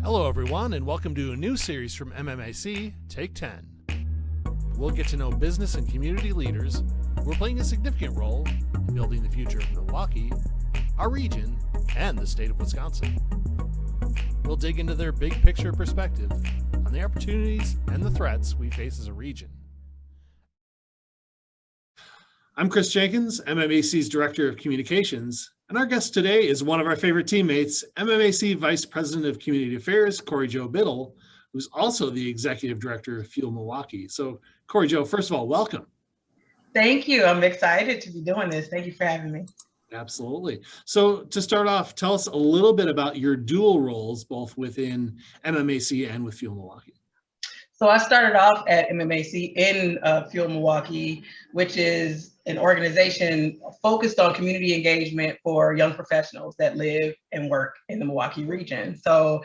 Hello everyone, and welcome to a new series from MMAC, Take 10. We'll get to know business and community leaders who are playing a significant role in building the future of Milwaukee, our region, and the state of Wisconsin. We'll dig into their big picture perspective on the opportunities and the threats we face as a region. I'm Chris Jenkins, MMAC's Director of Communications, and our guest today is one of our favorite teammates, MMAC Vice President of Community Affairs, Corry Joe Biddle, who's also the Executive Director of Fuel Milwaukee. So, Corry Joe, first of all, welcome. Thank you. I'm excited to be doing this. Thank you for having me. Absolutely. So to start off, tell us a little bit about your dual roles, both within MMAC and with Fuel Milwaukee. So I started off at MMAC in Fuel Milwaukee, which is an organization focused on community engagement for young professionals that live and work in the Milwaukee region. So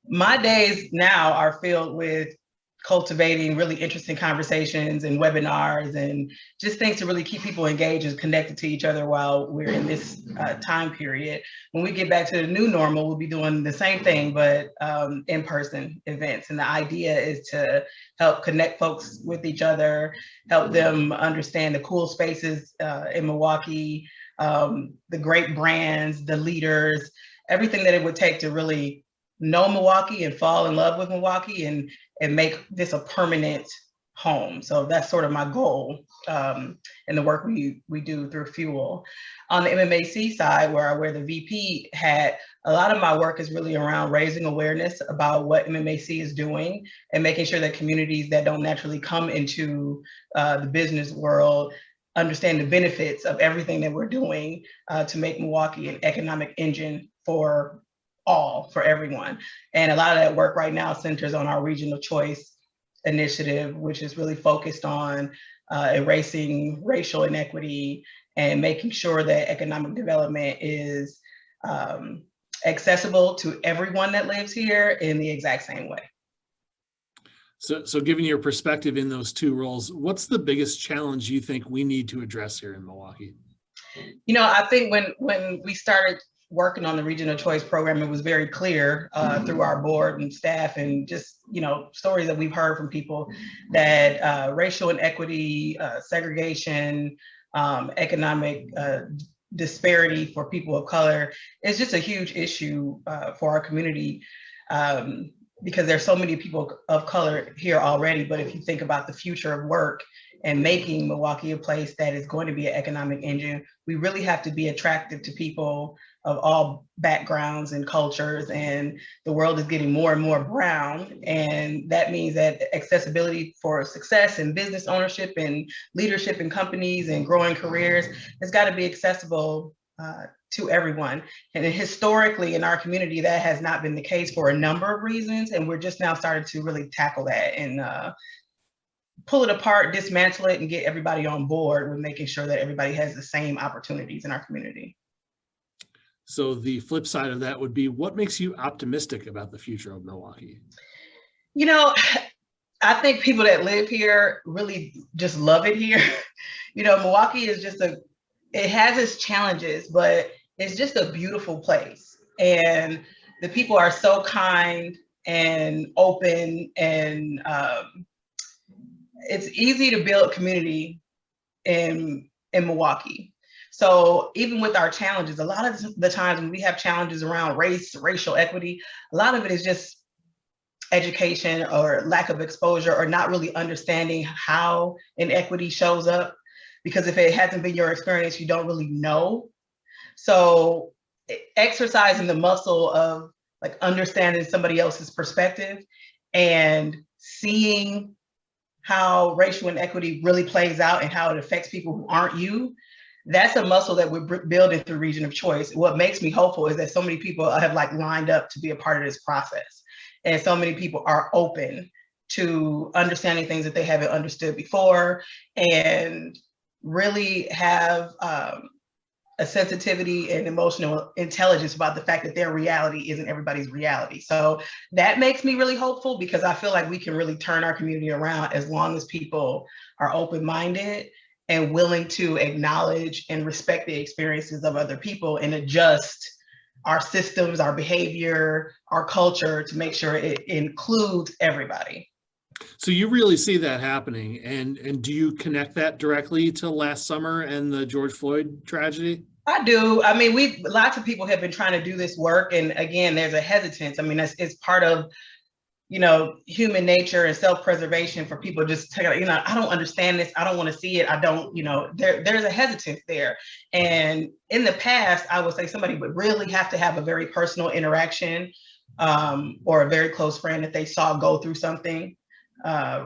my days now are filled with cultivating really interesting conversations and webinars and just things to really keep people engaged and connected to each other while we're in this time period. When we get back to the new normal, we'll be doing the same thing, but in-person events. And the idea is to help connect folks with each other, help them understand the cool spaces in Milwaukee, the great brands, the leaders, everything that it would take to really know Milwaukee and fall in love with Milwaukee and make this a permanent home. So that's sort of my goal in the work we do through Fuel. On the MMAC side, where I wear the VP hat, a lot of my work is really around raising awareness about what MMAC is doing and making sure that communities that don't naturally come into the business world understand the benefits of everything that we're doing to make Milwaukee an economic engine for everyone. And a lot of that work right now centers on our Regional Choice initiative, which is really focused on erasing racial inequity and making sure that economic development is accessible to everyone that lives here in the exact same way. So given your perspective in those two roles, what's the biggest challenge you think we need to address here in Milwaukee? You know, I think when we started working on the Regional Choice program, it was very clear through our board and staff and just, stories that we've heard from people that racial inequity, segregation, economic disparity for people of color is just a huge issue for our community because there's so many people of color here already. But if you think about the future of work and making Milwaukee a place that is going to be an economic engine, we really have to be attractive to people of all backgrounds and cultures, and the world is getting more and more brown. And that means that accessibility for success and business ownership and leadership in companies and growing careers has got to be accessible to everyone. And historically in our community, that has not been the case for a number of reasons. And we're just now starting to really tackle that and pull it apart, dismantle it, and get everybody on board with making sure that everybody has the same opportunities in our community. So the flip side of that would be, what makes you optimistic about the future of Milwaukee? I think people that live here really just love it here. Milwaukee is it has its challenges, but it's just a beautiful place. And the people are so kind and open, and it's easy to build community in Milwaukee. So even with our challenges, a lot of the times when we have challenges around race, racial equity, a lot of it is just education or lack of exposure or not really understanding how inequity shows up. Because if it hasn't been your experience, you don't really know. So exercising the muscle of understanding somebody else's perspective and seeing how racial inequity really plays out and how it affects people who aren't you, that's a muscle that we're building through Region of Choice. What makes me hopeful is that so many people have lined up to be a part of this process. And so many people are open to understanding things that they haven't understood before and really have a sensitivity and emotional intelligence about the fact that their reality isn't everybody's reality. So that makes me really hopeful because I feel like we can really turn our community around as long as people are open-minded and willing to acknowledge and respect the experiences of other people and adjust our systems, our behavior, our culture to make sure it includes everybody. So you really see that happening, and do you connect that directly to last summer and the George Floyd tragedy? I do. I mean, lots of people have been trying to do this work, and again, there's a hesitance. I mean, it's part of, you know, human nature and self-preservation for people just to, you know, I don't understand this. I don't want to see it. I don't, you know, there's a hesitance there. And in the past, I would say somebody would really have to have a very personal interaction, or a very close friend that they saw go through something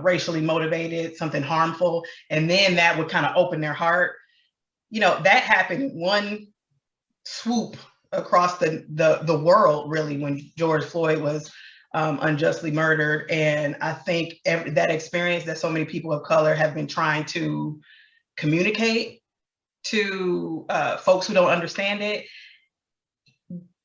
racially motivated, something harmful, and then that would kind of open their heart. You know, that happened in one swoop across the world, really, when George Floyd was unjustly murdered. And I think that experience that so many people of color have been trying to communicate to folks who don't understand it,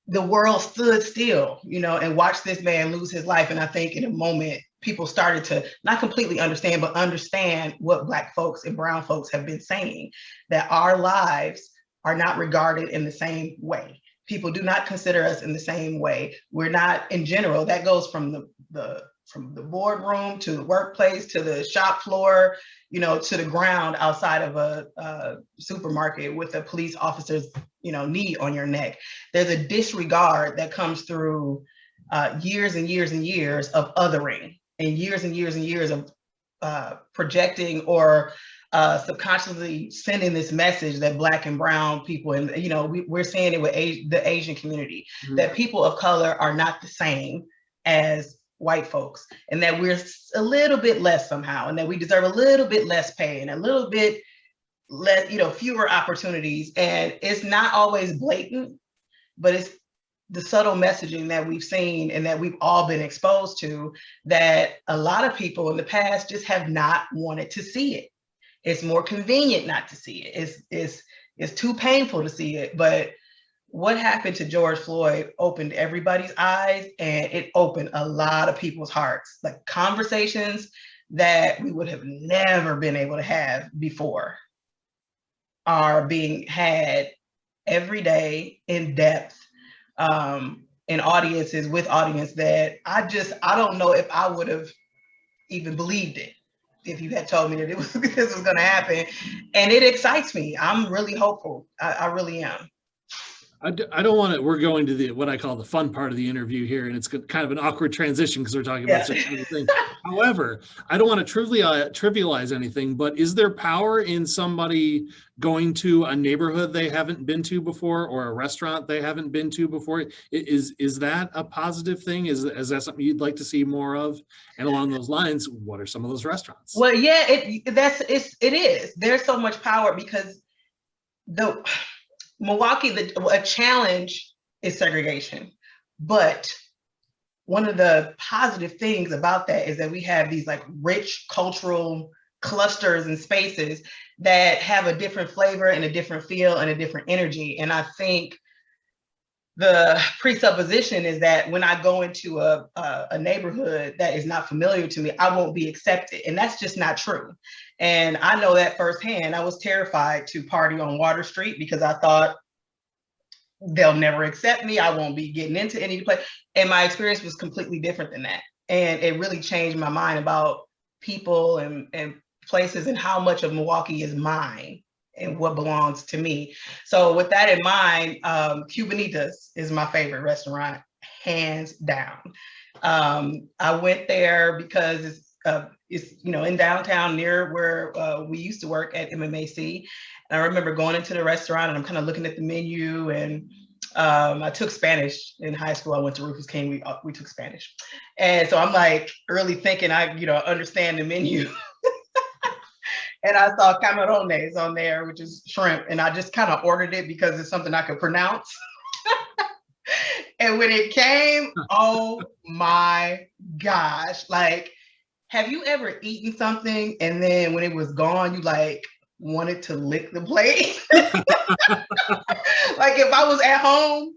the world stood still, you know, and watched this man lose his life. And I think in a moment, people started to not completely understand, but understand what Black folks and brown folks have been saying, that our lives are not regarded in the same way. People do not consider us in the same way. We're not, in general, that goes from the boardroom to the workplace to the shop floor, you know, to the ground outside of a supermarket with a police officer's, you know, knee on your neck. There's a disregard that comes through years and years and years of othering, and years and years and years of projecting or subconsciously sending this message that Black and brown people, and, you know, we're seeing it with the Asian community, mm-hmm. that people of color are not the same as white folks, and that we're a little bit less somehow, and that we deserve a little bit less pay and a little bit less, you know, fewer opportunities. And it's not always blatant, but it's the subtle messaging that we've seen and that we've all been exposed to, that a lot of people in the past just have not wanted to see it. It's more convenient not to see it. It's too painful to see it. But what happened to George Floyd opened everybody's eyes, and it opened a lot of people's hearts. Like conversations that we would have never been able to have before are being had every day in depth, in audiences, with audience that I don't know if I would have even believed it if you had told me that this was going to happen. And it excites me. I'm really hopeful. I really am. I don't want to, we're going to what I call the fun part of the interview here, and it's kind of an awkward transition because we're talking about such a thing. However, I don't want to trivialize anything, but is there power in somebody going to a neighborhood they haven't been to before, or a restaurant they haven't been to before? Is that a positive thing? Is that something you'd like to see more of? And along those lines, what are some of those restaurants? Well, yeah, it is. There's so much power because Milwaukee, a challenge is segregation, but one of the positive things about that is that we have these like rich cultural clusters and spaces that have a different flavor and a different feel and a different energy. And I think the presupposition is that when I go into a neighborhood that is not familiar to me, I won't be accepted. And that's just not true. And I know that firsthand. I was terrified to party on Water Street because I thought they'll never accept me. I won't be getting into any place. And my experience was completely different than that. And it really changed my mind about people and places and how much of Milwaukee is mine and what belongs to me. So with that in mind, Cubanitas is my favorite restaurant, hands down. I went there because it's you know, in downtown near where we used to work at MMAC. And I remember going into the restaurant and I'm kind of looking at the menu, and I took Spanish in high school. I went to Rufus King, we took Spanish. And so I'm like really thinking I, you know, understand the menu. And I saw camarones on there, which is shrimp. And I just kind of ordered it because it's something I could pronounce. And when it came, oh my gosh. Like, have you ever eaten something and then when it was gone, you like wanted to lick the plate? Like if I was at home,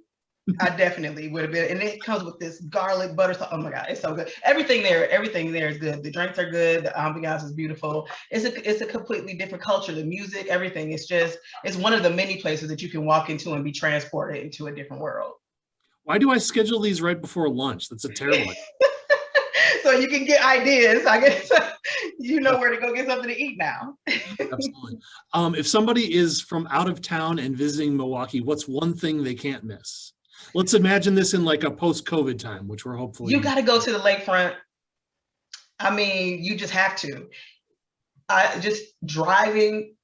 I definitely would have been. And it comes with this garlic butter sauce. Oh my God, it's so good. Everything there is good. The drinks are good. The ambiance is beautiful. It's a completely different culture. The music, everything. It's one of the many places that you can walk into and be transported into a different world. Why do I schedule these right before lunch? That's a terrible idea. So you can get ideas. I guess you know where to go get something to eat now. Absolutely. If somebody is from out of town and visiting Milwaukee, what's one thing they can't miss? Let's imagine this in like a post-COVID time, which we're hopefully. You got to go to the lakefront. I mean, you just have to. Just driving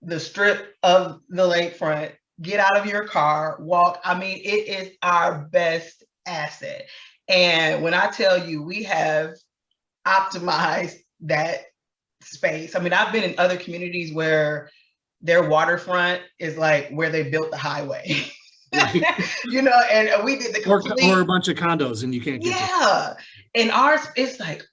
the strip of the lakefront, get out of your car, walk. I mean, it is our best asset. And when I tell you, we have optimized that space. I mean, I've been in other communities where their waterfront is like where they built the highway. Right. You know, and we did the complete, or a bunch of condos and you can't get to. And ours, it's like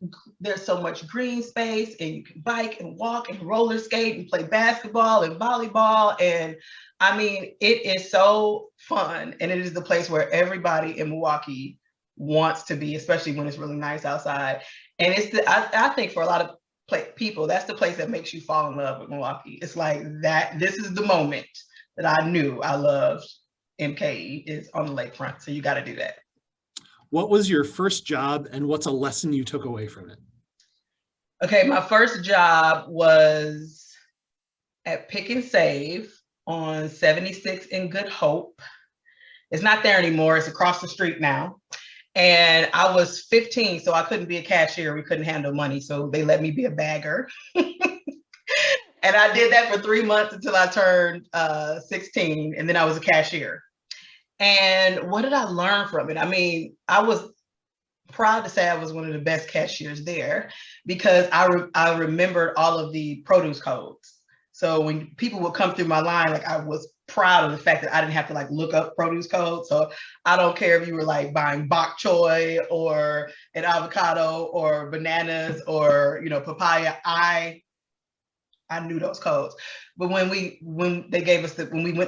there's so much green space and you can bike and walk and roller skate and play basketball and volleyball. And I mean, it is so fun. And it is the place where everybody in Milwaukee wants to be, especially when it's really nice outside. And it's I think for a lot of people, that's the place that makes you fall in love with Milwaukee. It's like that. This is the moment that I knew I loved MKE, is on the lakefront. So you got to do that. What was your first job and what's a lesson you took away from it? Okay, my first job was at Pick and Save on 76 in Good Hope. It's not there anymore. It's across the street now. And I was 15, so I couldn't be a cashier. We couldn't handle money. So they let me be a bagger. And I did that for 3 months until I turned 16. And then I was a cashier. And what did I learn from it? I mean, I was proud to say I was one of the best cashiers there because I remembered all of the produce codes. So when people would come through my line, like I was proud of the fact that I didn't have to like look up produce codes. So I don't care if you were like buying bok choy or an avocado or bananas or, you know, papaya. I knew those codes. But when we went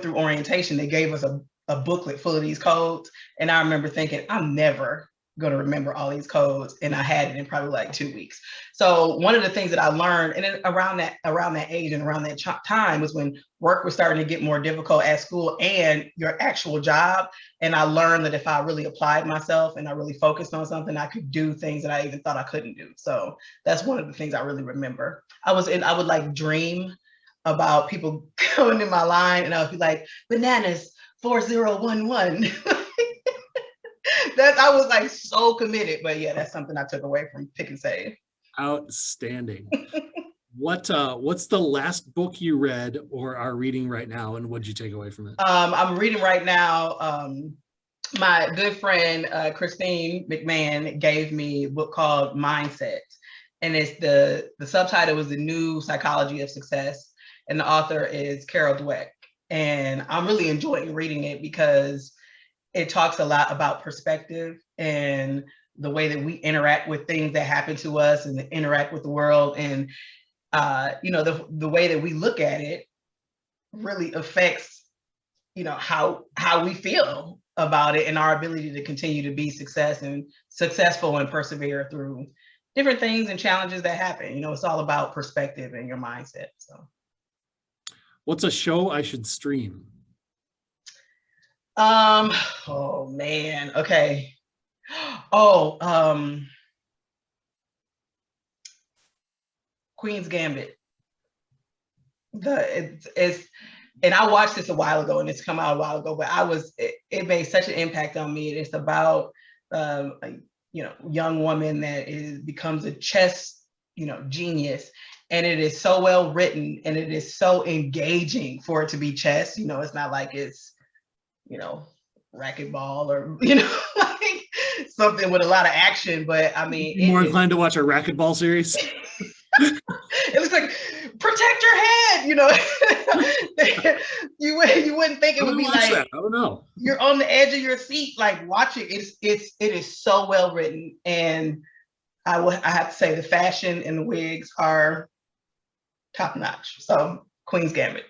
through orientation, they gave us a booklet full of these codes. And I remember thinking, I'm never going to remember all these codes. And I had it in probably like 2 weeks. So one of the things that I learned, and then around that age and around that time was when work was starting to get more difficult at school and your actual job. And I learned that if I really applied myself and I really focused on something, I could do things that I even thought I couldn't do. So that's one of the things I really remember. I would like dream about people coming in my line and I would be like, bananas 4011. I was like so committed, but yeah, that's something I took away from Pick and Save. Outstanding. What's the last book you read or are reading right now, and what'd you take away from it? I'm reading right now. My good friend Christine McMahon gave me a book called Mindset, and it's the subtitle was The New Psychology of Success, and the author is Carol Dweck. And I'm really enjoying reading it because it talks a lot about perspective and the way that we interact with things that happen to us and interact with the world. And, you know, the way that we look at it really affects, you know, how we feel about it and our ability to continue to be successful and persevere through different things and challenges that happen. You know, it's all about perspective and your mindset. So. What's a show I should stream? Oh man. Okay. Queen's Gambit. It's and I watched this a while ago and it's come out a while ago, but it made such an impact on me. It's about a young woman that becomes a chess, genius. And it is so well written and it is so engaging for it to be chess. You know, it's not like it's, racquetball or, like something with a lot of action. But I mean, you're more inclined to watch a racquetball series. It looks like protect your head, you wouldn't think it would be like that. I don't know. You're on the edge of your seat, like watching it is so well written. And I have to say the fashion and the wigs are top notch. So Queen's Gambit.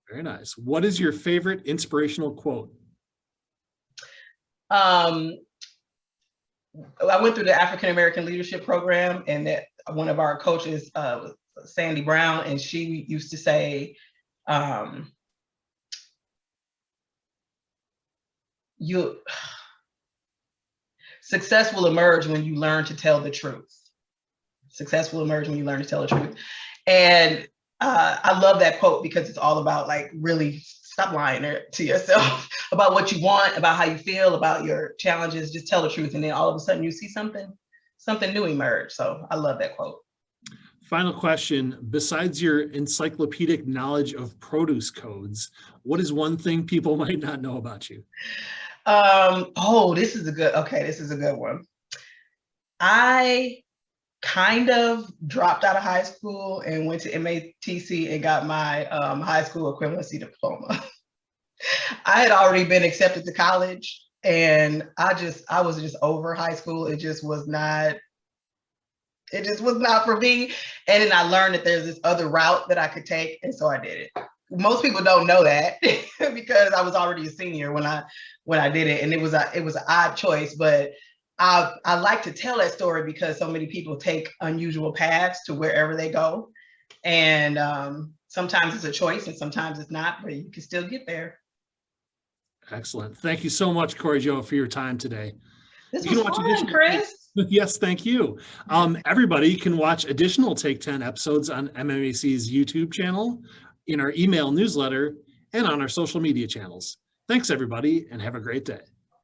Very nice. What is your favorite inspirational quote? I went through the African American Leadership Program, and that one of our coaches, Sandy Brown, and she used to say, success will emerge when you learn to tell the truth. Success will emerge when you learn to tell the truth. And I love that quote because it's all about like really stop lying to yourself about what you want, about how you feel, about your challenges. Just tell the truth, and then all of a sudden you see something new emerge. So I love that quote. Final question, besides your encyclopedic knowledge of produce codes, what is one thing people might not know about you? This is a good one. I kind of dropped out of high school and went to MATC and got my high school equivalency diploma. I had already been accepted to college, and I was just over high school. It just was not for me. And then I learned that there's this other route that I could take, and so I did it. Most people don't know that because I was already a senior when I did it, and it was an odd choice, but I like to tell that story because so many people take unusual paths to wherever they go, and sometimes it's a choice and sometimes it's not, but you can still get there. Excellent. Thank you so much, Corry Joe, for your time today. This was fun, Chris. Yes, thank you. Everybody can watch additional Take 10 episodes on MMAC's YouTube channel, in our email newsletter, and on our social media channels. Thanks, everybody, and have a great day.